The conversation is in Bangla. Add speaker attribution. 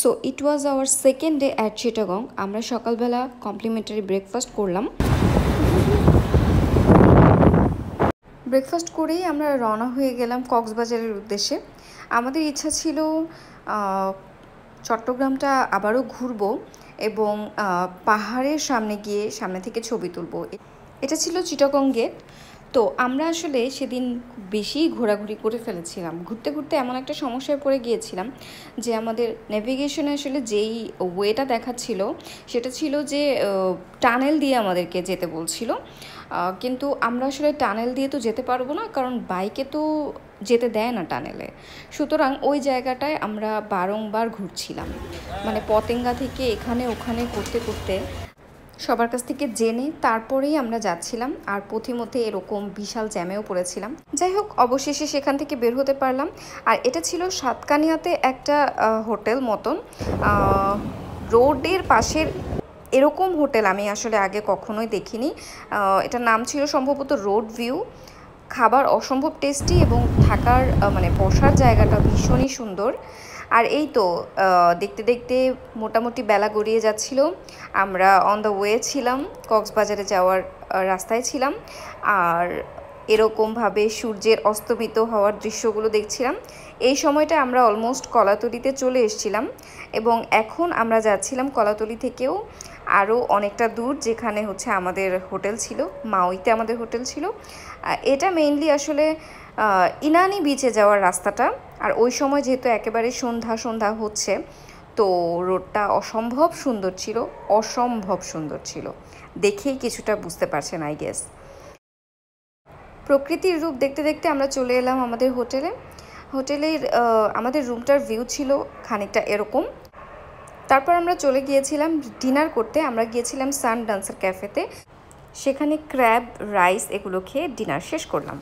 Speaker 1: So it was our second day at Chittagong. আমরা সকালবেলা কমপ্লিমেন্টারি ব্রেকফাস্ট করলাম। ব্রেকফাস্ট করেই আমরা রওনা হয়ে গেলাম কক্সবাজারের উদ্দেশ্যে। আমাদের ইচ্ছা ছিল চট্টগ্রামটা আবারও ঘুরবো এবং পাহাড়ের সামনে গিয়ে সামনে থেকে ছবি তুলব। এটা ছিল চিটাগং গেট। তো আমরা আসলে সেদিন বেশি ঘোরাঘুরি করে ফেলেছিলাম। ঘুরতে ঘুরতে এমন একটা সমস্যায় পড়ে গিয়েছিলাম যে আমাদের নেভিগেশনে আসলে যেই ওয়েটা দেখাচ্ছিল সেটা ছিল যে টানেল দিয়ে আমাদেরকে যেতে বলছিল, কিন্তু আমরা আসলে টানেল দিয়ে তো যেতে পারবো না, কারণ বাইকে তো যেতে দেয় না টানেলে। সুতরাং ওই জায়গাটায় আমরা বারংবার ঘুরছিলাম, মানে পতেঙ্গা থেকে এখানে ওখানে করতে করতে সবার কাছ থেকে জেনে তারপরেই আমরা যাচ্ছিলাম। আর পথিমধ্যে এরকম বিশাল জ্যামেও পড়েছিলাম। যাই হোক, অবশেষে সেখান থেকে বের হতে পারলাম। আর এটা ছিল সাতকানিয়াতে একটা হোটেল মতন, রোডের পাশের এরকম হোটেল আমি আসলে আগে কখনোই দেখিনি। এটার নাম ছিল সম্ভবত রোড ভিউ। খাবার অসম্ভব টেস্টি এবং থাকার মানে বসার জায়গাটা ভীষণই সুন্দর। আর এই তো দেখতে দেখতে মোটামুটি বেলা গড়িয়ে যাচ্ছিল। আমরা অন দ্য ওয়ে ছিলাম, কক্সবাজারে যাওয়ার রাস্তায় ছিলাম। আর এরকমভাবে সূর্যের অস্তমিত হওয়ার দৃশ্যগুলো দেখছিলাম। এই সময়টা আমরা অলমোস্ট কলাতলিতে চলে এসেছিলাম এবং এখন আমরা যাচ্ছিলাম কলাতলি থেকেও আরও অনেকটা দূর, যেখানে হচ্ছে আমাদের হোটেল ছিল, মাউইতে আমাদের হোটেল ছিল। এটা মেইনলি আসলে ইনানি বিচে যাওয়ার রাস্তাটা। আর ওই সময় যেহেতু একেবারে সন্ধ্যা সন্ধ্যা হচ্ছে, তো রোডটা অসম্ভব সুন্দর ছিল, অসম্ভব সুন্দর ছিল। দেখেই কিছুটা বুঝতে পারছেন আই গেস। প্রকৃতির রূপ দেখতে দেখতে আমরা চলে এলাম আমাদের হোটেলের আমাদের রুমটার ভিউ ছিল খানিকটা এরকম। তারপর আমরা চলে গিয়েছিলাম ডিনার করতে। আমরা গিয়েছিলাম সান ডান্সার ক্যাফেতে, সেখানে ক্র্যাব, রাইস এগুলো খেয়ে ডিনার শেষ করলাম।